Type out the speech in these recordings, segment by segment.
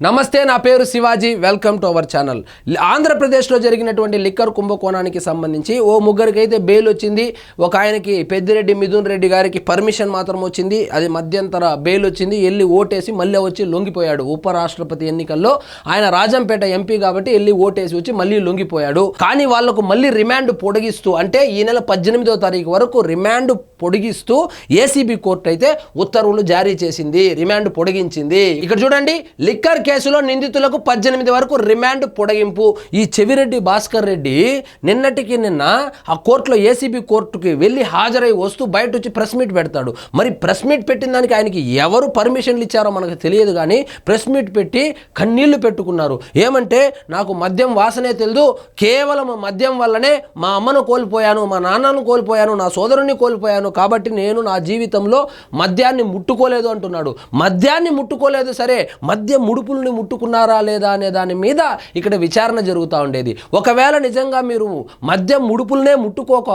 నమస్తే నా పేరు Shivaji welcome to our channel ఆంధ్రప్రదేశ్లో జరిగినటువంటి లిక్కర్ కుంభకోణానికి సంబంధించి ఓ ముగ్గురికి అయితే బెయిల్ వచ్చింది ఒక ఆయనకి పెద్దిరెడ్డి మిథున్ రెడ్డి గారికి పర్మిషన్ మాత్రం వచ్చింది అది మధ్యంతర బెయిల్ వచ్చింది వెళ్ళి ఓటేసి మళ్ళీ వచ్చి లొంగిపోయాడు ఉపరాష్ట్రపతి ఎన్నికల్లో ఆయన రాజంపేట ఎంపీ కాబట్టి వెళ్ళి ఓటేసి వచ్చి మళ్ళీ లొంగిపోయాడు కానీ వాళ్లకు మళ్ళీ రిమాండ్ పొడిగిస్తూ అంటే ఈ నెల 18వ తారీఖు వరకు రిమాండ్ పొడిగిస్తూ ఏసీబీ కోర్టు అయితే ఉత్తర్వులు జారీ చేసింది రిమాండ్ పొడిగించింది ఇక్కడ చూడండి లిక్కర్ కేసులో నిందితులకు 18 వరకు రిమాండ్ పొడిగింపు ఈ చెవిరెడ్డి భాస్కర్ రెడ్డి నిన్నటికి నిన్న ఆ కోర్టులో ఏసీబీ కోర్టుకి వెళ్ళి హాజరై వస్తూ బయట వచ్చి ప్రెస్ మీట్ పెడతాడు మరి ప్రెస్ మీట్ పెట్టిన దానికి ఆయనకి ఎవరు పర్మిషన్లు ఇచ్చారో మనకు తెలియదు కానీ ప్రెస్ మీట్ పెట్టి కన్నీళ్లు పెట్టుకున్నారు ఏమంటే నాకు మద్యం వాసనే తెలియదు కేవలం మద్యం వల్లనే మా అమ్మను కోల్పోయాను మా నాన్నను కోల్పోయాను నా సోదరుని కోల్పోయాను కాబట్టి నేను నా జీవితంలో మద్యాన్ని ముట్టుకోలేదు అంటున్నాడు మద్యాన్ని ముట్టుకోలేదు సరే మద్య ముడుపుల్ని ముట్టుకున్నారా లేదా అనే దాని మీద ఇక్కడ విచారణ జరుగుతూ ఉండేది ఒకవేళ నిజంగా మీరు మద్యం ముడుపులనే ముట్టుకోక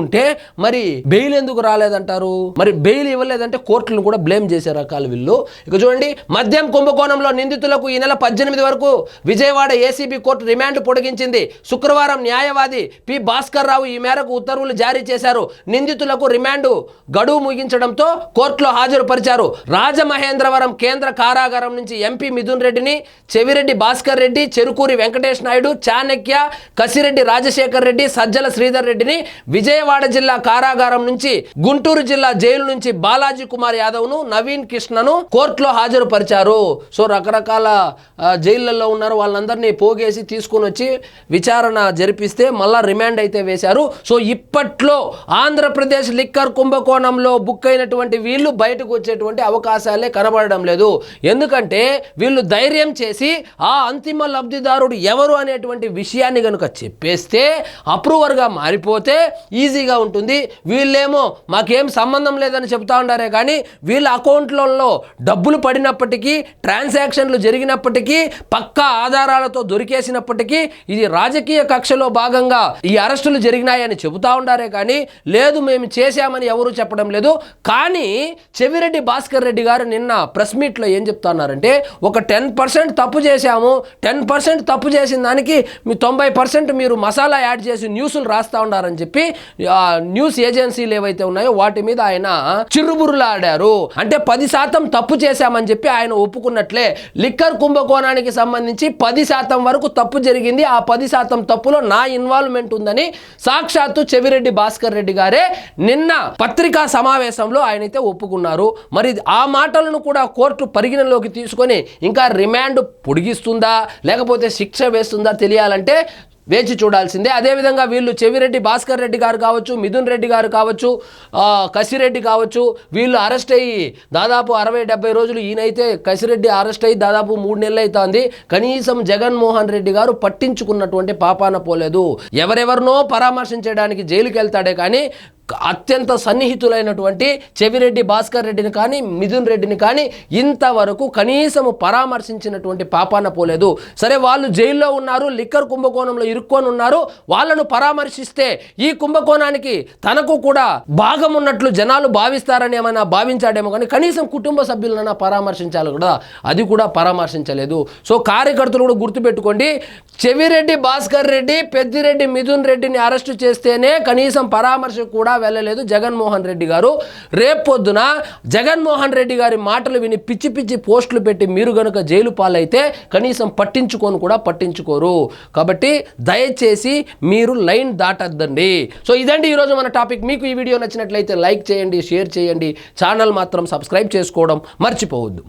ఉంటే మరి బెయిల్ ఎందుకు రాలేదంటారు మరి బెయిల్ ఇవ్వలేదంటే కోర్టులను కూడా బ్లేమ్ చేసే రకాలు వీళ్ళు ఇక చూడండి మద్యం కుంభకోణంలో నిందితులకు ఈ నెల 18 వరకు విజయవాడ ఏసీబీ కోర్టు రిమాండ్ పొడిగించింది శుక్రవారం న్యాయవాది పి భాస్కర్ రావు ఈ మేరకు ఉత్తర్వులు జారీ చేశారు నిందితులకు రిమాండ్ గడువు ముగించడంతో కోర్టులో హాజరుపరిచారు రాజమహేంద్రవరం కేంద్ర కారాగారం నుంచి ఎంపీ మిథున్ రెడ్డిని చెవిరెడ్డి భాస్కర్ రెడ్డి చెరుకూరి వెంకటేష్ నాయుడు చాణక్య కసిరెడ్డి రాజశేఖర్ రెడ్డి సజ్జల శ్రీధర్ రెడ్డిని విజయవాడ జిల్లా కారాగారం నుంచి గుంటూరు జిల్లా జైలు నుంచి బాలాజీ కుమార్ యాదవ్ను నవీన్ కృష్ణను కోర్టులో హాజరుపరిచారు సో రకరకాల జైళ్లలో ఉన్నారు వాళ్ళందరినీ పోగేసి తీసుకుని వచ్చి విచారణ జరిపిస్తే మళ్ళా రిమాండ్ అయితే వేశారు సో ఇప్పట్లో ఆంధ్రప్రదేశ్ లిక్కర్ కుంభకోణంలో బుక్ అయినటువంటి వీళ్ళు బయటకు వచ్చేటువంటి అవకాశాలే కనబడడం లేదు ఎందుకంటే వీళ్ళు ధైర్యం చేసి ఆ అంతిమ లబ్ధిదారుడు ఎవరు అనేటువంటి విషయాన్ని కనుక చెప్పేస్తే అప్రూవర్గా మారిపోతే ఈజీగా ఉంటుంది వీళ్ళేమో మాకేం సంబంధం లేదని చెప్తా ఉండారే కానీ వీళ్ళ అకౌంట్లలో డబ్బులు పడినప్పటికీ ట్రాన్సాక్షన్లు జరిగినప్పటికీ పక్కా ఆధారాలతో దొరికేసినప్పటికీ ఇది రాజకీయ కక్షలో భాగంగా ఈ అరెస్టులు జరిగినాయని చెబుతా ఉండారే కానీ లేదు మేము చేశామని ఎవరు చెప్పడం లేదు కానీ చెవిరెడ్డి భాస్కర్ రెడ్డి గారు నిన్న ప్రెస్ మీట్లో ఏం చెప్తున్నారంటే ఒక 10% తప్పు చేశాము 10% తప్పు చేసిన దానికి మీ 90% మీరు మసాలా యాడ్ చేసి న్యూస్లు రాస్తూ ఉన్నారని చెప్పి న్యూస్ ఏజెన్సీలు ఏవైతే ఉన్నాయో వాటి మీద ఆయన చిరుబురులాడారు అంటే 10% తప్పు చేశామని చెప్పి ఆయన ఒప్పుకున్నట్లే లిక్కర్ కుంభకోణానికి సంబంధించి 10% వరకు తప్పు జరిగింది ఆ 10% తప్పులో నా ఇన్వాల్వ్మెంట్ ఉందని సాక్షాత్తు చెవిరెడ్డి భాస్కర్ రెడ్డి గారే నిన్న పత్రికా సమావేశంలో ఆయనైతే ఒప్పుకున్నారు మరి ఆ మాటలను కూడా కోర్టు పరిగణలోకి తీసుకొని ఇంకా రిమాండ్ పొడిగిస్తుందా లేకపోతే శిక్ష వేస్తుందా తెలియాలంటే వేచి చూడాల్సిందే అదేవిధంగా వీళ్ళు చెవిరెడ్డి భాస్కర్ రెడ్డి గారు కావచ్చు మిథున్ రెడ్డి గారు కావచ్చు కసిరెడ్డి కావచ్చు వీళ్ళు అరెస్ట్ అయ్యి దాదాపు 60-70 రోజులు ఈయనైతే కసిరెడ్డి అరెస్ట్ అయ్యి దాదాపు 3 నెలలు అవుతుంది కనీసం జగన్మోహన్ రెడ్డి గారు పట్టించుకున్నటువంటి పాపాన పోలేదు ఎవరెవరినో పరామర్శించడానికి జైలుకి వెళ్తాడే కానీ అత్యంత సన్నిహితులైనటువంటి చెవిరెడ్డి భాస్కర్ రెడ్డిని కానీ మిథున్ రెడ్డిని కానీ ఇంతవరకు కనీసము పరామర్శించినటువంటి పాపాన పోలేదు సరే వాళ్ళు జైల్లో ఉన్నారు లిక్కర్ కుంభకోణంలో ఇరుక్కొని ఉన్నారు వాళ్ళను పరామర్శిస్తే ఈ కుంభకోణానికి తనకు కూడా భాగం ఉన్నట్లు జనాలు భావిస్తారని ఏమైనా భావించాడేమో కానీ కనీసం కుటుంబ సభ్యులనైనా పరామర్శించాలి కూడా అది కూడా పరామర్శించలేదు సో కార్యకర్తలు కూడా గుర్తుపెట్టుకోండి చెవిరెడ్డి భాస్కర్ రెడ్డి పెద్దిరెడ్డి మిథున్ రెడ్డిని అరెస్టు చేస్తేనే కనీసం పరామర్శ కూడా వెళ్ళలేదు జగన్మోహన్ రెడ్డి గారు రేపొద్దున జగన్మోహన్ రెడ్డి గారి మాటలు విని పిచ్చి పిచ్చి పోస్టులు పెట్టి మీరు గనుక జైలు పాలైతే కనీసం పట్టించుకోరు కాబట్టి దయచేసి మీరు లైన్ దాటద్దండి సో ఇదండి ఈరోజు మన టాపిక్ మీకు ఈ వీడియో నచ్చినట్లయితే లైక్ చేయండి షేర్ చేయండి ఛానల్ మాత్రం సబ్స్క్రైబ్ చేసుకోవడం మర్చిపోవద్దు